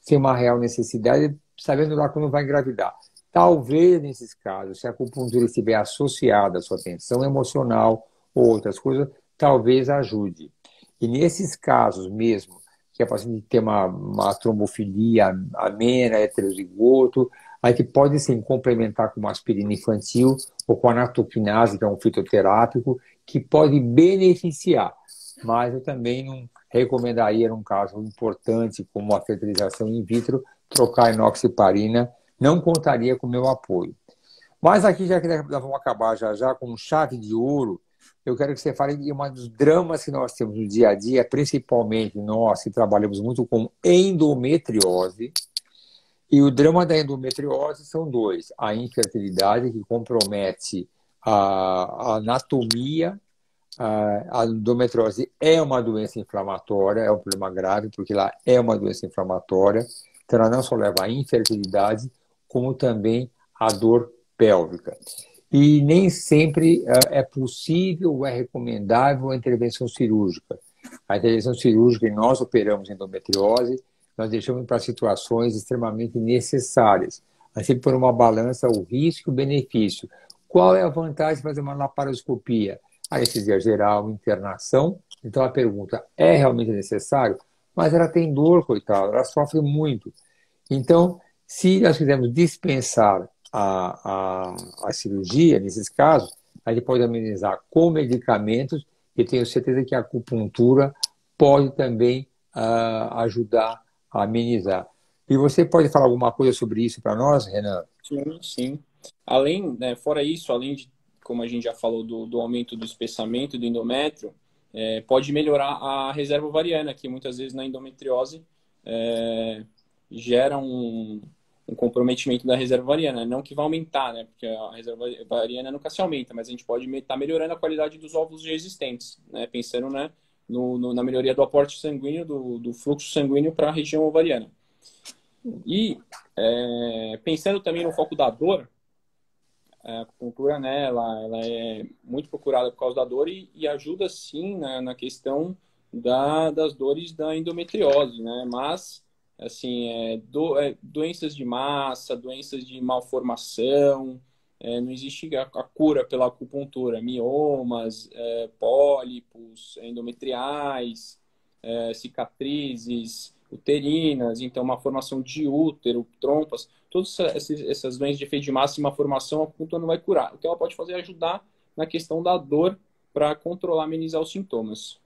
sem uma real necessidade, sabendo lá quando vai engravidar. Talvez, nesses casos, se a acupuntura estiver associada à sua tensão emocional ou outras coisas, talvez ajude. E nesses casos mesmo, que a paciente tem uma trombofilia amena, heterozigoto, a gente pode sim complementar com uma aspirina infantil ou com a natoquinase, que é um fitoterápico, que pode beneficiar. Mas eu também não recomendaria, num caso importante como a fertilização in vitro, trocar a enoxiparina, não contaria com o meu apoio. Mas aqui, já que nós vamos acabar já com chave de ouro, eu quero que você fale de um dos dramas que nós temos no dia a dia, principalmente nós que trabalhamos muito com endometriose. E o drama da endometriose são dois. A infertilidade, que compromete a anatomia. A endometriose é uma doença inflamatória, é um problema grave, porque ela é uma doença inflamatória. Então, ela não só leva à infertilidade, como também à dor pélvica. E nem sempre é possível ou é recomendável a intervenção cirúrgica. A intervenção cirúrgica, e nós operamos endometriose, nós deixamos para situações extremamente necessárias. A gente põe uma balança o risco e o benefício. Qual é a vantagem de fazer uma laparoscopia? Anestesia geral, internação. Então a pergunta, é realmente necessário? Mas ela tem dor, coitada, ela sofre muito. Então, se nós quisermos dispensar a cirurgia, nesses casos, a gente pode amenizar com medicamentos e tenho certeza que a acupuntura pode também ajudar a amenizar. E você pode falar alguma coisa sobre isso para nós, Renan? Sim, sim. Além, né, fora isso, além de, como a gente já falou, do aumento do espessamento do endométrio, pode melhorar a reserva ovariana, que muitas vezes na endometriose gera um comprometimento da reserva ovariana. Não que vai aumentar, né? Porque a reserva ovariana nunca se aumenta, mas a gente pode estar melhorando a qualidade dos óvulos já existentes, né? Pensando, né, na melhoria do aporte sanguíneo, do fluxo sanguíneo para a região ovariana. E pensando também no foco da dor, a acupuntura, né, ela é muito procurada por causa da dor e ajuda sim na questão das dores da endometriose, né? Mas assim, doenças de massa, doenças de malformação, não existe a cura pela acupuntura, miomas, pólipos endometriais, cicatrizes uterinas, então uma formação de útero, trompas, todas essas doenças de efeito de massa e malformação, a acupuntura não vai curar. O que ela pode fazer é ajudar na questão da dor para controlar, amenizar os sintomas.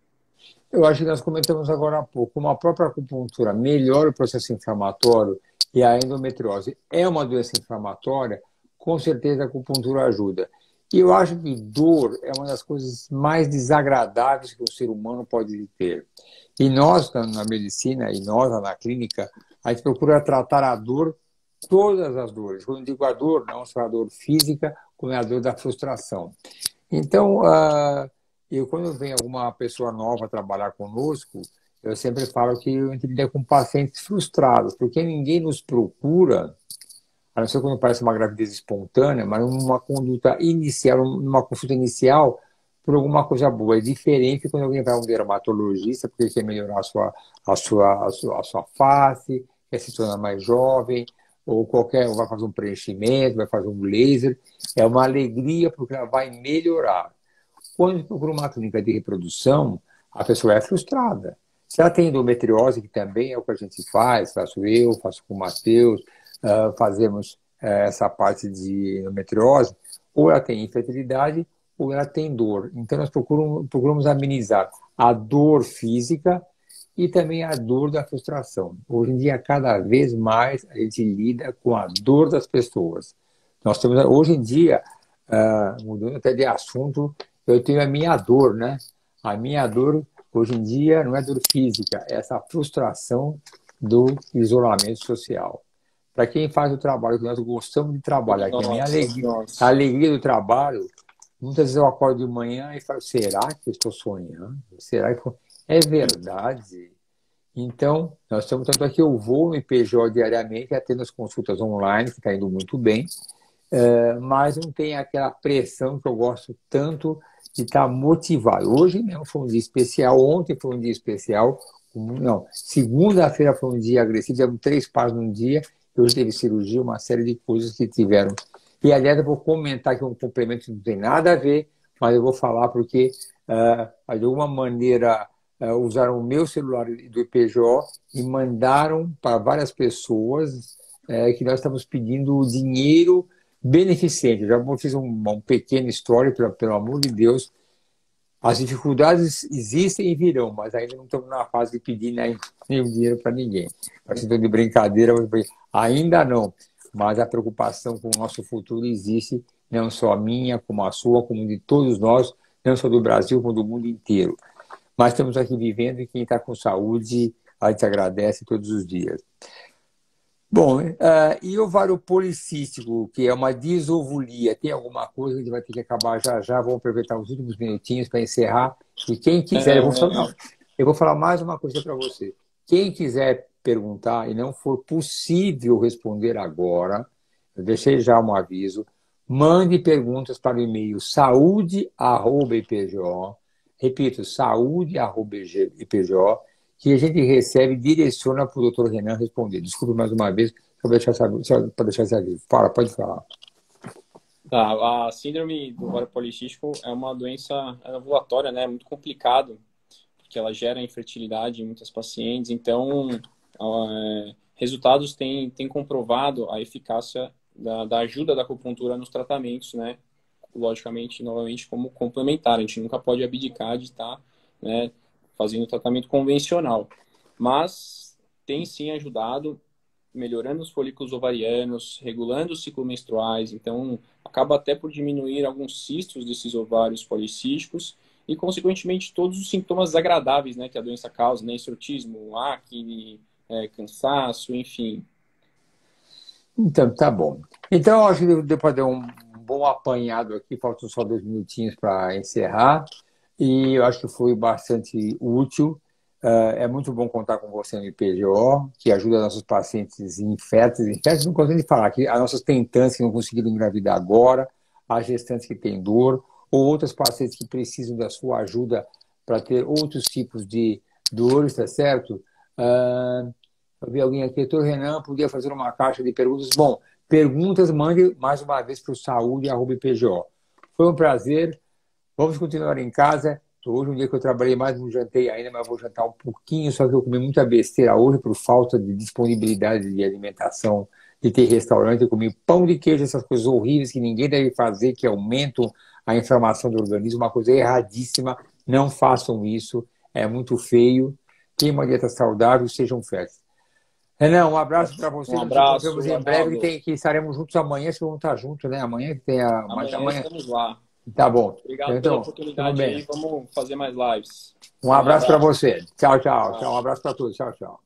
Eu acho que nós comentamos agora há pouco, como a própria acupuntura melhora o processo inflamatório e a endometriose é uma doença inflamatória, com certeza a acupuntura ajuda. E eu acho que dor é uma das coisas mais desagradáveis que o ser humano pode ter. E nós, na medicina, e nós na clínica, a gente procura tratar a dor, todas as dores. Quando eu digo a dor, não só a dor física, como é a dor da frustração. Então, quando vem alguma pessoa nova trabalhar conosco, eu sempre falo que a gente lida com pacientes frustrados, porque ninguém nos procura a não ser quando parece uma gravidez espontânea, mas numa conduta inicial, numa consulta inicial, por alguma coisa boa. É diferente quando alguém vai a um dermatologista porque quer melhorar a sua face, quer se tornar mais jovem, ou qualquer, vai fazer um preenchimento, vai fazer um laser. É uma alegria porque ela vai melhorar. Quando procura uma clínica de reprodução, a pessoa é frustrada. Se ela tem endometriose, que também é o que a gente faz, faço eu, faço com o Matheus, fazemos essa parte de endometriose, ou ela tem infertilidade, ou ela tem dor. Então, nós procuramos amenizar a dor física e também a dor da frustração. Hoje em dia, cada vez mais, a gente lida com a dor das pessoas. Nós temos, hoje em dia, mudando até de assunto, eu tenho a minha dor, né? A minha dor, hoje em dia, não é dor física, é essa frustração do isolamento social. Para quem faz o trabalho que nós gostamos de trabalhar, que é a minha alegria, a alegria do trabalho, muitas vezes eu acordo de manhã e falo, será que eu estou sonhando? Será que é verdade? Então, nós estamos tanto aqui, eu vou no IPJ diariamente, atendo as consultas online, que está indo muito bem, mas não tem aquela pressão que eu gosto tanto de estar motivado. Hoje mesmo foi um dia especial, ontem foi um dia especial, não, segunda-feira foi um dia agressivo, tivemos 3 pares num dia, hoje teve cirurgia, uma série de coisas que tiveram. E, aliás, eu vou comentar que um complemento que não tem nada a ver, mas eu vou falar porque, de alguma maneira, usaram o meu celular do IPJ e mandaram para várias pessoas que nós estamos pedindo dinheiro beneficente. Eu já fiz um pequeno story, pelo amor de Deus. As dificuldades existem e virão, mas ainda não estamos na fase de pedir nenhum dinheiro para ninguém. Estou de brincadeira, ainda não. Mas a preocupação com o nosso futuro existe, não só a minha, como a sua, como de todos nós, não só do Brasil, como do mundo inteiro. Mas estamos aqui vivendo e quem está com saúde, a gente agradece todos os dias. Bom, e ovário policístico, que é uma disovulia, tem alguma coisa que a gente vai ter que acabar já já? Vamos aproveitar os últimos minutinhos para encerrar. E quem quiser, eu vou falar mais uma coisa para você. Quem quiser perguntar e não for possível responder agora, eu deixei já um aviso, mande perguntas para o e-mail saúde@ipj, repito, saúde@ipj, que a gente recebe e direciona para o Dr. Renan responder. Desculpe mais uma vez, para deixar esse aviso. Pode falar. Tá, a síndrome do ovário policístico é uma doença ovulatória, né? Muito complicado, porque ela gera infertilidade em muitas pacientes. Então, resultados têm comprovado a eficácia da ajuda da acupuntura nos tratamentos, né? Logicamente, novamente, como complementar. A gente nunca pode abdicar de estar, né, fazendo tratamento convencional. Mas tem sim ajudado, melhorando os folículos ovarianos, regulando os ciclos menstruais. Então, acaba até por diminuir alguns cistos desses ovários policísticos e, consequentemente, todos os sintomas desagradáveis, né, que a doença causa, né? Hirsutismo, acne, cansaço, enfim. Então, tá bom. Então, eu acho que deu para dar um bom apanhado aqui, faltam só 2 minutinhos para encerrar, e eu acho que foi bastante útil. É muito bom contar com você no IPGO, que ajuda nossos pacientes inférteis não gosto de falar, que as nossas tentantes que não conseguiram engravidar agora, as gestantes que têm dor, ou outras pacientes que precisam da sua ajuda para ter outros tipos de dores, tá certo? Eu vi alguém aqui, doutor Renan, podia fazer uma caixa de perguntas. Bom, perguntas, mande mais uma vez para o saúde@ipjo. Foi um prazer. Vamos continuar em casa. Hoje, um dia que eu trabalhei mais, não jantei ainda, mas vou jantar um pouquinho, só que eu comi muita besteira hoje por falta de disponibilidade de alimentação, de ter restaurante. Eu comi pão de queijo, essas coisas horríveis que ninguém deve fazer, que aumentam a inflamação do organismo, uma coisa erradíssima. Não façam isso, é muito feio. Tenham uma dieta saudável, sejam férteis. Renan, um abraço para você. Um abraço. Nos vemos em breve, que estaremos juntos amanhã, se vamos estar juntos, né? Amanhã que tem a... Amanhã estamos lá. Tá bom. Obrigado pela oportunidade aí. Vamos fazer mais lives. Um abraço para você. Tchau, tchau. Um abraço para todos. Tchau, tchau.